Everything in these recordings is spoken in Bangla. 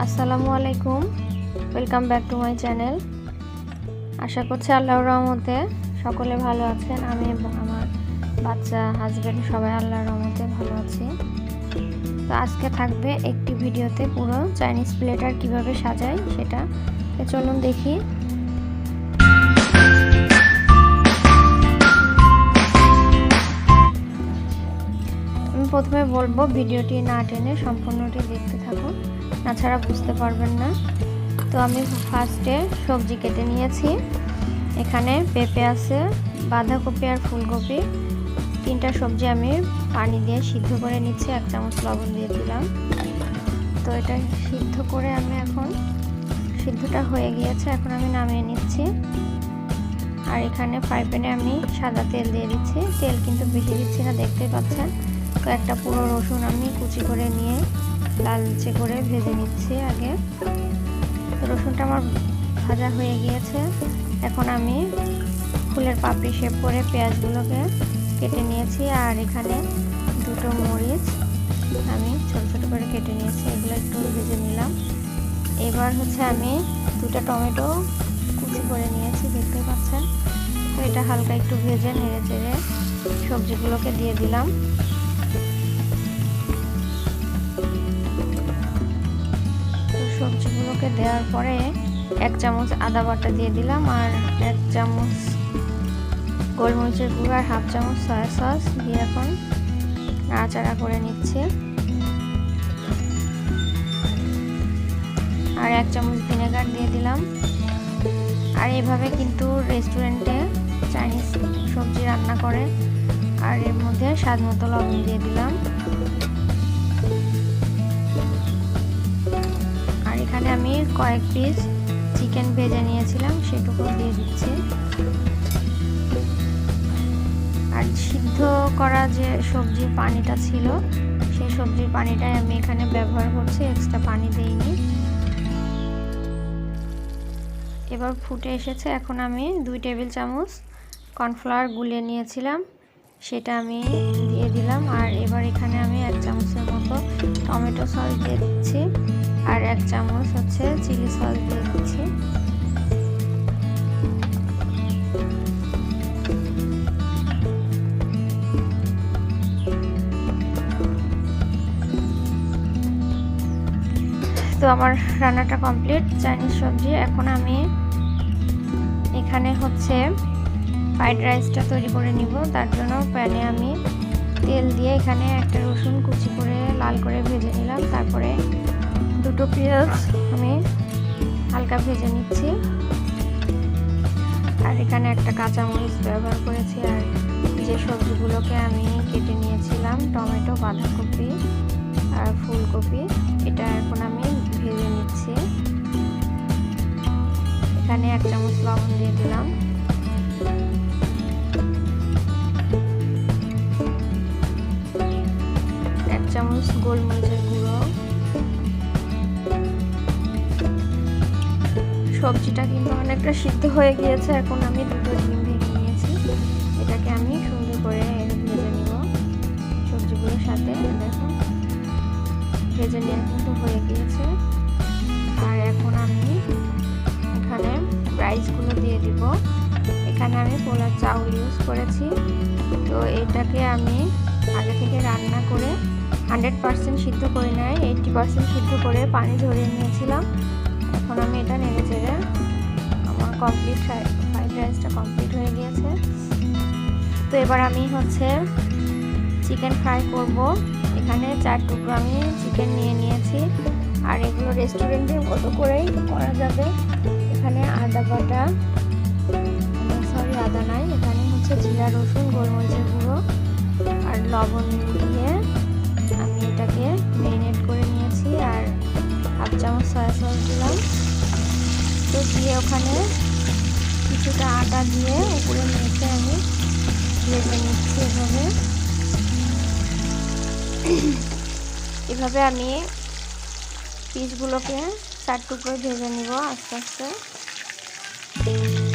আসসালামু আলাইকুম, welcome back to my channel. আশা করছি আল্লাহর রহমতে সকলে ভালো আছেন। আমি এবং আমার বাচ্চা, হাজব্যান্ড সবাই আল্লাহর রহমতে ভালো আছি। তো আজকে থাকবে একটি ভিডিওতে পুরো চাইনিজ প্লেটার কিভাবে সাজাই সেটা। চলুন দেখি। আমি প্রথমে বলবো ভিডিওটি না টেনে সম্পূর্ণটি দেখতে থাকুন, তাছাড়া বুঝতে পারবেন না। তো আমি ফার্স্টে সবজি কেটে নিয়েছি। এখানে পেঁপে আছে, বাঁধাকপি আর ফুলকপি, তিনটা সবজি আমি পানি দিয়ে সিদ্ধ করে নিচ্ছি। 1 চামচ লবণ দিয়ে দিলাম। তো এটা সিদ্ধ করে আমি এখন, সিদ্ধটা হয়ে গিয়েছে, এখন আমি নামিয়ে নিচ্ছি। আর এখানে ফ্রাই প্যানে আমি সাদা তেল দিয়ে দিচ্ছি। তেল কিন্তু বেশি দিচ্ছি না, দেখতেই পাচ্ছেন। তো একটা পুরো রসুন আমি কুচি করে নিয়ে লালচে করে ভেজে নিচ্ছি আগে। তো রসুনটা আমার ভাজা হয়ে গিয়েছে। এখন আমি ফুলের পাপড়ি শেপ করে পেঁয়াজগুলোকে কেটে নিয়েছি। আর এখানে দুটো মরিচ আমি ছোট ছোট করে কেটে নিয়েছি, এগুলো একটু ভেজে নিলাম। এবার হচ্ছে আমি দুটো টমেটো কুচি করে নিয়েছি, দেখতে পাচ্ছেন। তো এটা হালকা একটু ভেজে নেড়ে চেড়ে সবজিগুলোকে দিয়ে দিলাম। সবজিগুলোকে দেওয়ার পরে 1 চামচ আদা বাটা দিয়ে দিলাম, আর 1 চামচ গোলমরিচের গুঁড়ো আর 1/2 চামচ সয়া সস দিয়ে এখন নাড়াচাড়া করে নিচ্ছি। আর 1 চামচ ভিনেগার দিয়ে দিলাম। আর এভাবে কিন্তু রেস্টুরেন্টে চাইনিজ সবজি রান্না করে। আর এর মধ্যে স্বাদ মতো লবণ দিয়ে দিলাম। আর এখানে আমি কয়েক পিস চিকেন ভেজে নিয়েছিলাম, সেটুকু দিয়ে দিচ্ছি। আর সিদ্ধ করা যে সবজির পানিটা ছিল, সেই সবজির পানিটাই আমি এখানে ব্যবহার করছি, এক্সট্রা পানি দেইনি। এবার ফুটে এসেছে। এখন আমি 2 টেবিল চামচ কর্নফ্লাওয়ার গুলিয়ে নিয়েছিলাম, সেটা আমি দিয়ে দিলাম। আর এবার এখানে আমি 1 চামচের মতো টমেটো সস দিয়ে দিচ্ছি, আর 1 চামচ হচ্ছে চিলি সস দিয়ে দিচ্ছি। তো আমার রান্নাটা কমপ্লিট, চাইনিজ সবজি। এখন আমি এখানে হচ্ছে ফ্রাইড রাইসটা তৈরি করে নিব। তার জন্য প্যানে আমি তেল দিয়ে এখানে একটা রসুন কুচি করে লাল করে ভেজে নিলাম। তারপরে দুটো পেঁয়াজ আমি হালকা ভেজে নিচ্ছি। আর এখানে একটা কাঁচামরিচ ব্যবহার করেছি। আর যে সবজিগুলোকে আমি কেটে নিয়েছিলাম, টমেটো, বাঁধাকপি আর ফুলকপি, এটা এখন আমি ভেজে নিচ্ছি। এখানে 1 চামচ লবণ দিয়ে দিলাম। এক চামচ গোলমরিচের গুঁড়ো। সবজিটা কিন্তু অনেকটা সিদ্ধ হয়ে গিয়েছে। এখন আমি দুটো ডিম ভেঙে নিয়েছি, এটাকে আমি সুন্দর করে ভেজে নিব সবজিগুলোর সাথে। দেখুন, ভেজে নেওয়া কিন্তু হয়ে গিয়েছে। আর এখন আমি এখানে রাইসগুলো দিয়ে দিব। এখানে আমি পোলার চাউল ইউজ করেছি। তো এটাকে আমি আগে থেকে রান্না করে 100% সিদ্ধ করে নেয়, 80% সিদ্ধ করে পানি ঝরিয়ে নিয়েছিলাম। এখন আমি এটা নেড়ে চেড়ে, আমার কমপ্লিট ফ্রাইড রাইসটা কমপ্লিট হয়ে গিয়েছে। তো এবার আমি হচ্ছে চিকেন ফ্রাই করব। এখানে 4 টুকরো আমি চিকেন নিয়ে নিয়েছি। আর এগুলো রেস্টুরেন্টের মতো করেই করা যাবে। এখানে আদা বাটা, আদা নাই, এখানে হচ্ছে জিরা, রসুন, গোলমরিচের গুঁড়ো আর লবণ দিয়ে আমি এটাকে ম্যারিনেট করে নিয়েছি। আর 1/2 চামচ সয়া সস দিলাম। তো দিয়ে ওখানে কিছুটা আটা দিয়ে উপরে নিচে আমি ভেজে নিচ্ছি। এভাবে আমি পিসগুলোকে 4 টুকরো ভেজে নিব আস্তে আস্তে।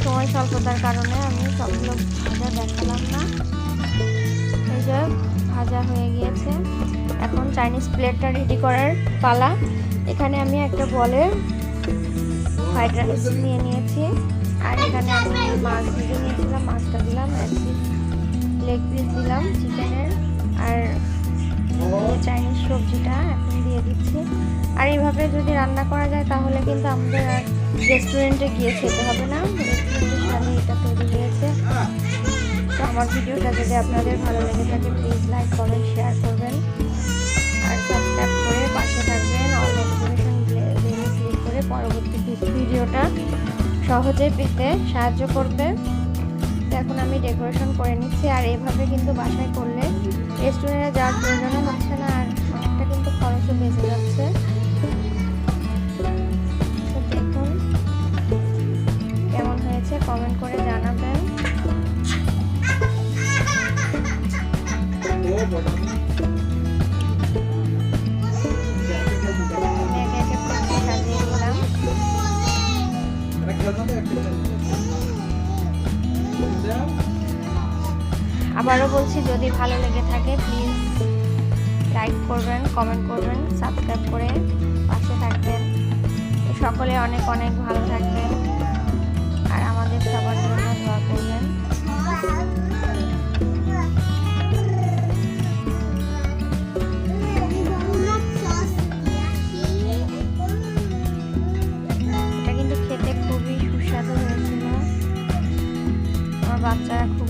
সময় স্বল্পতার কারণে আমি সবগুলো ভাজা দেখালাম না। এই যে ভাজা হয়ে গিয়েছে। এখন চাইনিজ প্লেটটা রেডি করার পালা। এখানে আমি একটা বলে ফ্রাইড রাইস নিয়ে নিয়েছি, আর এখানে আমি মাছ ভেজে নিয়েছিলাম, মাছটা দিলাম, লেগ পিস দিলাম চিকেনের, আর চাইনিজ সবজিটা এখন দিয়ে দিচ্ছি। আর এইভাবে যদি রান্না করা যায় তাহলে কিন্তু আমাদের আর রেস্টুরেন্টে গিয়ে খেতে হবে না, রেস্টুরেন্টের সাথে এটা তৈরি হয়েছে। তো আমার ভিডিওটা যদি আপনাদের ভালো লেগে থাকে প্লিজ লাইক কমেন্ট শেয়ার করবেন, আর সাবস্ক্রাইব করে পাশে থাকবেন, অল নোটিফিকেশন বেলে ক্লিক করে পরবর্তী ভিডিওটা সহজে পেতে সাহায্য করবে। তো এখন আমি ডেকোরেশন করে নিচ্ছি, আর এভাবে কিন্তু বাসায় করলে রেস্টুরেন্টে যাওয়ার প্রয়োজনও হচ্ছে না, আর অনেকটা কিন্তু খরচও বেঁচে যাচ্ছে। তো দেখুন কেমন হয়েছে কমেন্ট করে জানাবেন। আবারও বলছি, যদি ভালো লেগে থাকে প্লিজ লাইক করবেন, কমেন্ট করবেন, সাবস্ক্রাইব করে পাশে থাকবেন। সকলে অনেক অনেক ভালো থাকবেন, আর আমাদের সবার জন্য দোয়া করবেন। এটা কিন্তু খেতে খুবই সুস্বাদু হয়েছিল, আমার বাচ্চারা খুব